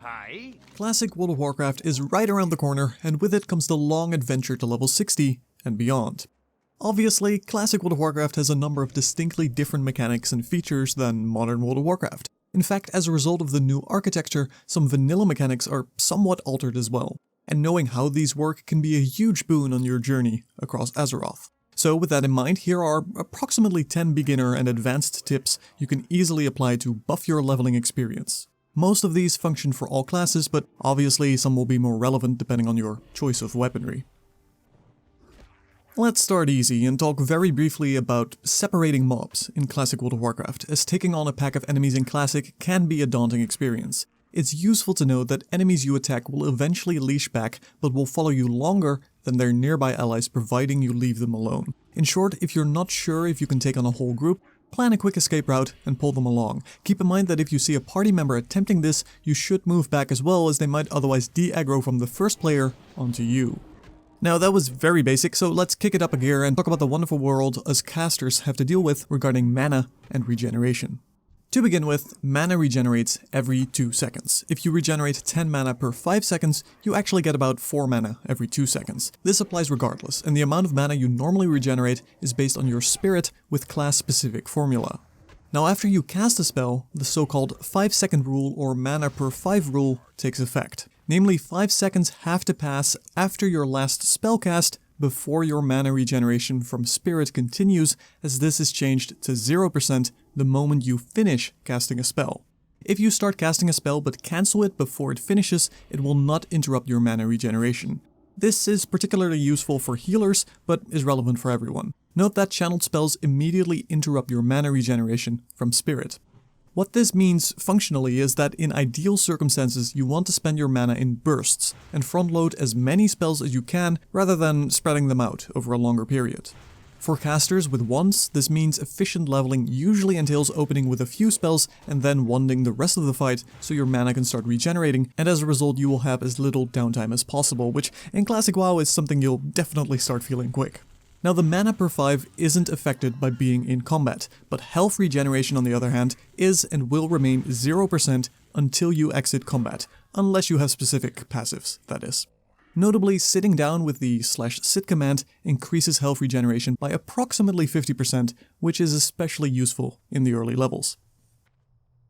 Hi. Classic World of Warcraft is right around the corner, and with it comes the long adventure to level 60 and beyond. Obviously, Classic World of Warcraft has a number of distinctly different mechanics and features than modern World of Warcraft. In fact, as a result of the new architecture, some vanilla mechanics are somewhat altered as well. And knowing how these work can be a huge boon on your journey across Azeroth. So with that in mind, here are approximately 10 beginner and advanced tips you can easily apply to buff your leveling experience. Most of these function for all classes, but obviously some will be more relevant depending on your choice of weaponry. Let's start easy and talk very briefly about separating mobs in Classic World of Warcraft, as taking on a pack of enemies in Classic can be a daunting experience. It's useful to know that enemies you attack will eventually leash back, but will follow you longer than their nearby allies, providing you leave them alone. In short, if you're not sure if you can take on a whole group, plan a quick escape route and pull them along. Keep in mind that if you see a party member attempting this, you should move back as well, as they might otherwise de-aggro from the first player onto you. Now that was very basic, so let's kick it up a gear and talk about the wonderful world us casters have to deal with regarding mana and regeneration. To begin with, mana regenerates every 2 seconds. If you regenerate 10 mana per 5 seconds, you actually get about 4 mana every 2 seconds. This applies regardless, and the amount of mana you normally regenerate is based on your spirit with class-specific formula. Now after you cast a spell, the so-called 5-second rule or mana per 5 rule takes effect. Namely, 5 seconds have to pass after your last spell cast before your mana regeneration from spirit continues, as this is changed to 0% the moment you finish casting a spell. If you start casting a spell but cancel it before it finishes, it will not interrupt your mana regeneration. This is particularly useful for healers, but is relevant for everyone. Note that channeled spells immediately interrupt your mana regeneration from spirit. What this means functionally is that in ideal circumstances you want to spend your mana in bursts and front load as many spells as you can rather than spreading them out over a longer period. For casters with wands, this means efficient leveling usually entails opening with a few spells and then wanding the rest of the fight so your mana can start regenerating, and as a result you will have as little downtime as possible, which in Classic WoW is something you'll definitely start feeling quick. Now the mana per 5 isn't affected by being in combat, but health regeneration on the other hand is and will remain 0% until you exit combat, unless you have specific passives, that is. Notably, sitting down with the /sit command increases health regeneration by approximately 50%, which is especially useful in the early levels.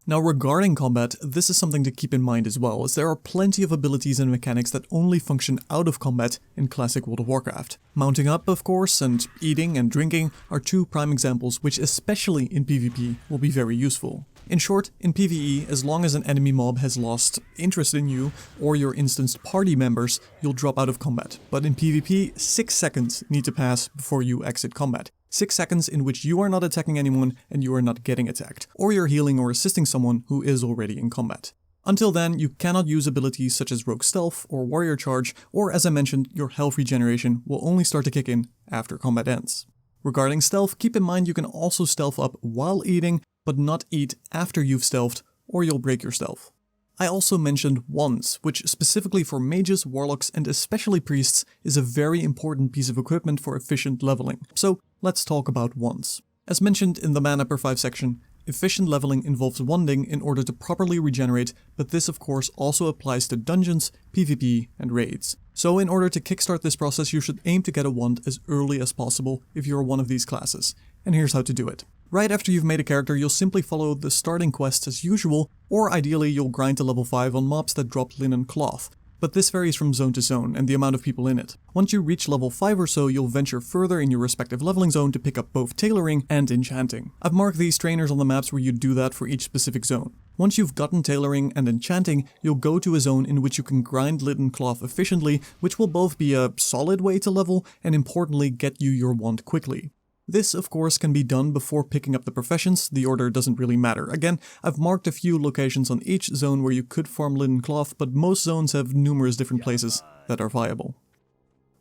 Now regarding combat, this is something to keep in mind as well, as there are plenty of abilities and mechanics that only function out of combat in Classic World of Warcraft. Mounting up, of course, and eating and drinking are two prime examples which, especially in PvP, will be very useful. In short, in PvE, as long as an enemy mob has lost interest in you or your instanced party members, you'll drop out of combat. But in PvP, 6 seconds need to pass before you exit combat. 6 seconds in which you are not attacking anyone and you are not getting attacked, or you're healing or assisting someone who is already in combat. Until then, you cannot use abilities such as Rogue Stealth or Warrior Charge, or as I mentioned, your health regeneration will only start to kick in after combat ends. Regarding stealth, keep in mind you can also stealth up while eating, but not eat after you've stealthed, or you'll break your stealth. I also mentioned wands, which specifically for mages, warlocks, and especially priests is a very important piece of equipment for efficient leveling. So let's talk about wands. As mentioned in the mana per 5 section, efficient leveling involves wanding in order to properly regenerate, but this of course also applies to dungeons, PvP, and raids. So in order to kickstart this process, you should aim to get a wand as early as possible if you're one of these classes. And here's how to do it. Right after you've made a character, you'll simply follow the starting quests as usual, or ideally you'll grind to level 5 on mobs that drop linen cloth. But this varies from zone to zone and the amount of people in it. Once you reach level 5 or so, you'll venture further in your respective leveling zone to pick up both tailoring and enchanting. I've marked these trainers on the maps where you do that for each specific zone. Once you've gotten tailoring and enchanting, you'll go to a zone in which you can grind linen cloth efficiently, which will both be a solid way to level and importantly get you your wand quickly. This, of course, can be done before picking up the professions, the order doesn't really matter. Again, I've marked a few locations on each zone where you could farm linen cloth, but most zones have numerous different places that are viable.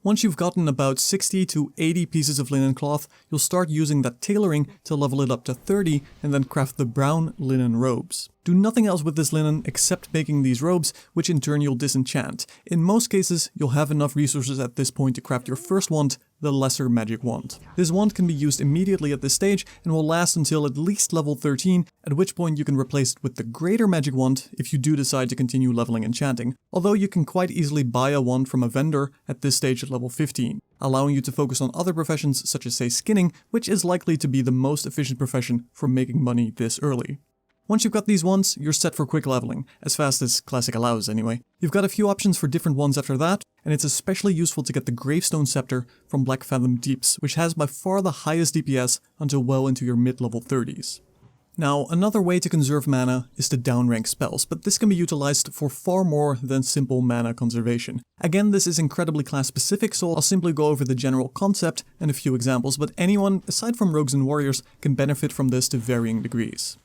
Once you've gotten about 60 to 80 pieces of linen cloth, you'll start using that tailoring to level it up to 30 and then craft the brown linen robes. Do nothing else with this linen except making these robes, which in turn you'll disenchant. In most cases, you'll have enough resources at this point to craft your first wand the Lesser Magic Wand. This wand can be used immediately at this stage and will last until at least level 13, at which point you can replace it with the Greater Magic Wand if you do decide to continue leveling enchanting, although you can quite easily buy a wand from a vendor at this stage at level 15, allowing you to focus on other professions such as say skinning, which is likely to be the most efficient profession for making money this early. Once you've got these wands, you're set for quick leveling, as fast as Classic allows anyway. You've got a few options for different wands after that, and it's especially useful to get the Gravestone Scepter from Black Fathom Deeps, which has by far the highest DPS until well into your mid-level 30s. Now, another way to conserve mana is to downrank spells, but this can be utilized for far more than simple mana conservation. Again, this is incredibly class specific, so I'll simply go over the general concept and a few examples, but anyone, aside from rogues and warriors, can benefit from this to varying degrees.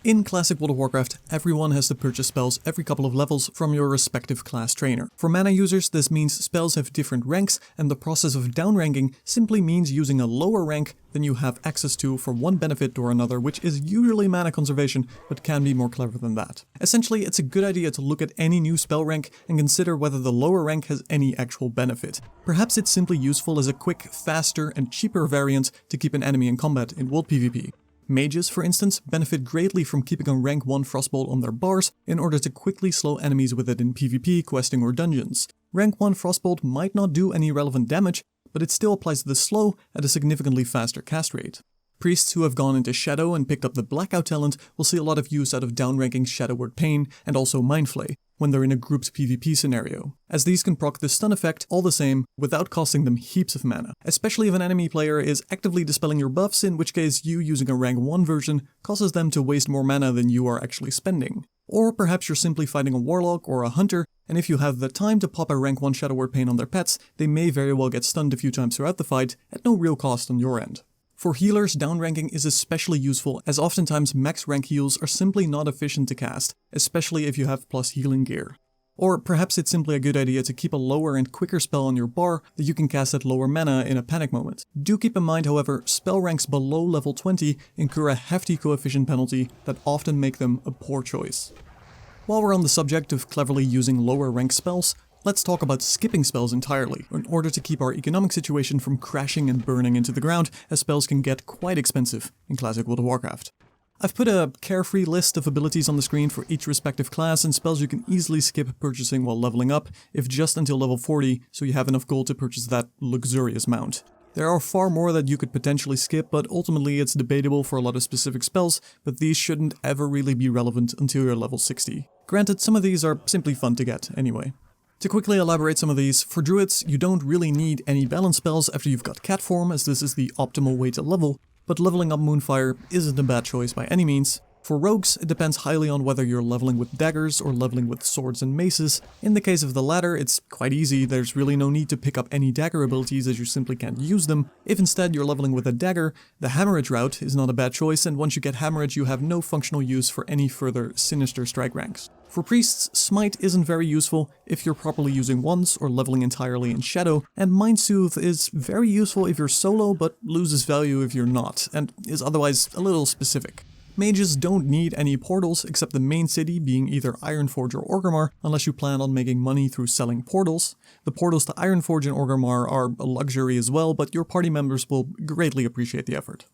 In Classic World of Warcraft, everyone has to purchase spells every couple of levels from your respective class trainer. For mana users, this means spells have different ranks, and the process of downranking simply means using a lower rank than you have access to for one benefit or another, which is usually mana conservation, but can be more clever than that. Essentially, it's a good idea to look at any new spell rank and consider whether the lower rank has any actual benefit. Perhaps it's simply useful as a quick, faster, and cheaper variant to keep an enemy in combat in world PvP. Mages, for instance, benefit greatly from keeping a rank 1 Frostbolt on their bars in order to quickly slow enemies with it in PvP, questing, or dungeons. Rank 1 Frostbolt might not do any relevant damage, but it still applies the slow at a significantly faster cast rate. Priests who have gone into Shadow and picked up the Blackout talent will see a lot of use out of downranking Shadowward Pain and also Mindflay when they're in a grouped PvP scenario, as these can proc the stun effect all the same without costing them heaps of mana, especially if an enemy player is actively dispelling your buffs, in which case you using a rank 1 version causes them to waste more mana than you are actually spending. Or perhaps you're simply fighting a warlock or a hunter, and if you have the time to pop a rank 1 Shadowward Pain on their pets, they may very well get stunned a few times throughout the fight at no real cost on your end. For healers, downranking is especially useful, as oftentimes max rank heals are simply not efficient to cast, especially if you have plus healing gear. Or perhaps it's simply a good idea to keep a lower and quicker spell on your bar that you can cast at lower mana in a panic moment. Do keep in mind, however, spell ranks below level 20 incur a hefty coefficient penalty that often make them a poor choice. While we're on the subject of cleverly using lower rank spells, let's talk about skipping spells entirely, in order to keep our economic situation from crashing and burning into the ground, as spells can get quite expensive in Classic World of Warcraft. I've put a carefree list of abilities on the screen for each respective class and spells you can easily skip purchasing while leveling up, if just until level 40, so you have enough gold to purchase that luxurious mount. There are far more that you could potentially skip, but ultimately it's debatable for a lot of specific spells, but these shouldn't ever really be relevant until you're level 60. Granted, some of these are simply fun to get anyway. To quickly elaborate some of these, for druids, you don't really need any balance spells after you've got cat form, as this is the optimal way to level, but leveling up Moonfire isn't a bad choice by any means. For rogues, it depends highly on whether you're leveling with daggers or leveling with swords and maces. In the case of the latter, it's quite easy, there's really no need to pick up any dagger abilities as you simply can't use them. If instead you're leveling with a dagger, the Hammerage route is not a bad choice, and once you get Hammerage you have no functional use for any further Sinister strike ranks. For priests, Smite isn't very useful if you're properly using wands or leveling entirely in Shadow, and Mind Soothe is very useful if you're solo but loses value if you're not, and is otherwise a little specific. Mages don't need any portals except the main city being either Ironforge or Orgrimmar, unless you plan on making money through selling portals. The portals to Ironforge and Orgrimmar are a luxury as well, but your party members will greatly appreciate the effort.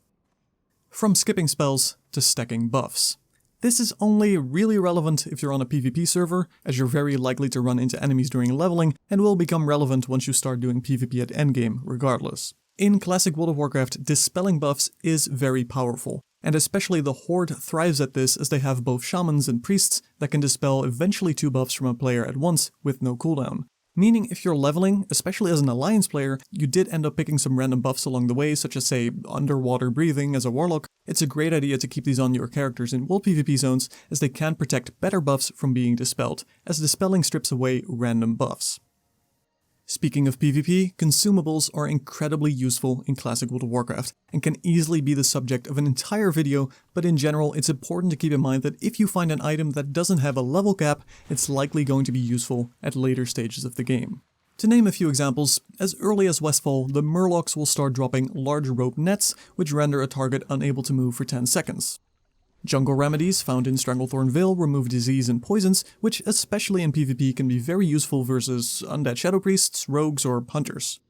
From skipping spells to stacking buffs. This is only really relevant if you're on a PvP server, as you're very likely to run into enemies during leveling, and will become relevant once you start doing PvP at endgame regardless. In Classic World of Warcraft, dispelling buffs is very powerful, and especially the Horde thrives at this as they have both shamans and priests that can dispel eventually 2 buffs from a player at once with no cooldown. Meaning if you're leveling, especially as an Alliance player, you did end up picking some random buffs along the way, such as say underwater breathing as a warlock, it's a great idea to keep these on your characters in world PvP zones as they can protect better buffs from being dispelled, as dispelling strips away random buffs. Speaking of PvP, consumables are incredibly useful in Classic World of Warcraft, and can easily be the subject of an entire video, but in general it's important to keep in mind that if you find an item that doesn't have a level cap, it's likely going to be useful at later stages of the game. To name a few examples, as early as Westfall, the Murlocs will start dropping large rope nets, which render a target unable to move for 10 seconds. Jungle remedies found in Stranglethorn Vale remove disease and poisons, which especially in PvP can be very useful versus undead shadow priests, rogues, or hunters.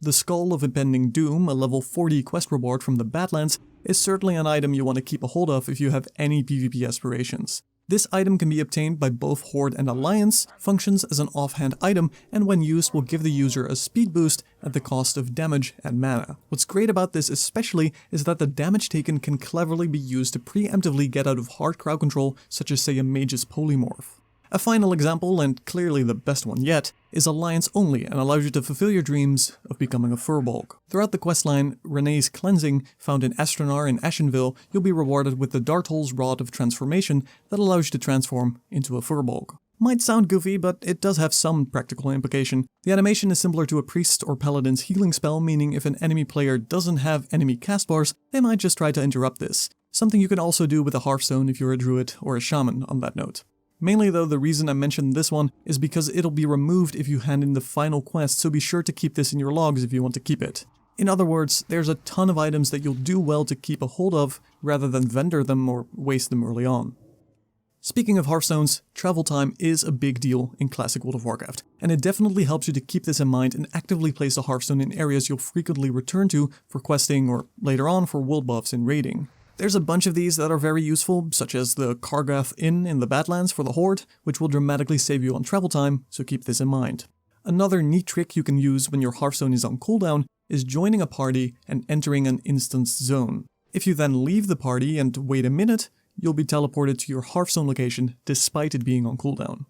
The Skull of Impending Doom, a level 40 quest reward from the Badlands, is certainly an item you want to keep a hold of if you have any PvP aspirations. This item can be obtained by both Horde and Alliance, functions as an offhand item, and when used will give the user a speed boost at the cost of damage and mana. What's great about this especially is that the damage taken can cleverly be used to preemptively get out of hard crowd control, such as say a mage's polymorph. A final example, and clearly the best one yet, is Alliance only and allows you to fulfill your dreams of becoming a Furbolg. Throughout the questline Renee's Cleansing, found in Astronar in Ashenville, you'll be rewarded with the Dartol's Rod of Transformation that allows you to transform into a Furbolg. Might sound goofy, but it does have some practical implication. The animation is similar to a priest or paladin's healing spell, meaning if an enemy player doesn't have enemy cast bars, they might just try to interrupt this. Something you can also do with a Hearthstone if you're a druid or a shaman on that note. Mainly though, the reason I mentioned this one is because it'll be removed if you hand in the final quest, so be sure to keep this in your logs if you want to keep it. In other words, there's a ton of items that you'll do well to keep a hold of rather than vendor them or waste them early on. Speaking of Hearthstones, travel time is a big deal in Classic World of Warcraft, and it definitely helps you to keep this in mind and actively place a Hearthstone in areas you'll frequently return to for questing or later on for world buffs in raiding. There's a bunch of these that are very useful, such as the Kargath Inn in the Badlands for the Horde, which will dramatically save you on travel time, so keep this in mind. Another neat trick you can use when your Hearthstone is on cooldown is joining a party and entering an instance zone. If you then leave the party and wait a minute, you'll be teleported to your Hearthstone location despite it being on cooldown.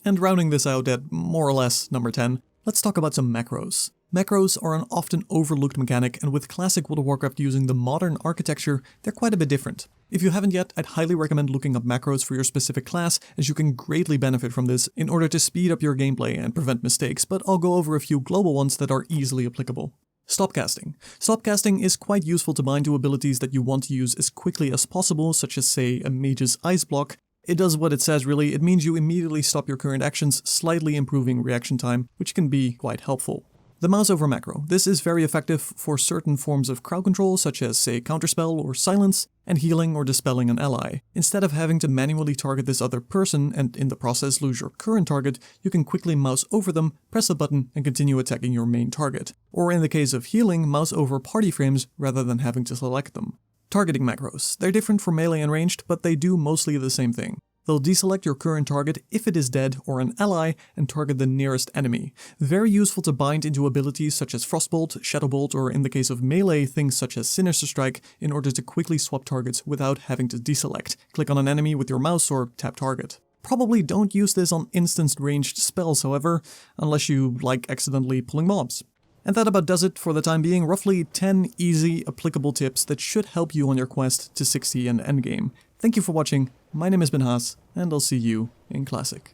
And rounding this out at more or less number 10, let's talk about some macros. Macros are an often overlooked mechanic, and with Classic World of Warcraft using the modern architecture, they're quite a bit different. If you haven't yet, I'd highly recommend looking up macros for your specific class, as you can greatly benefit from this in order to speed up your gameplay and prevent mistakes, but I'll go over a few global ones that are easily applicable. Stopcasting. Stopcasting is quite useful to bind to abilities that you want to use as quickly as possible, such as say a mage's ice block. It does what it says really, it means you immediately stop your current actions, slightly improving reaction time, which can be quite helpful. The mouse over macro. This is very effective for certain forms of crowd control, such as say counterspell or silence, and healing or dispelling an ally. Instead of having to manually target this other person and in the process lose your current target, you can quickly mouse over them, press a button, and continue attacking your main target. Or in the case of healing, mouse over party frames rather than having to select them. Targeting macros. They're different for melee and ranged, but they do mostly the same thing. They'll deselect your current target if it is dead or an ally and target the nearest enemy. Very useful to bind into abilities such as Frostbolt, Shadowbolt, or in the case of melee, things such as Sinister Strike in order to quickly swap targets without having to deselect. Click on an enemy with your mouse or tap target. Probably don't use this on instanced ranged spells, however, unless you like accidentally pulling mobs. And that about does it for the time being, roughly 10 easy, applicable tips that should help you on your quest to 60 and endgame. Thank you for watching, my name has been Haas, and I'll see you in Classic.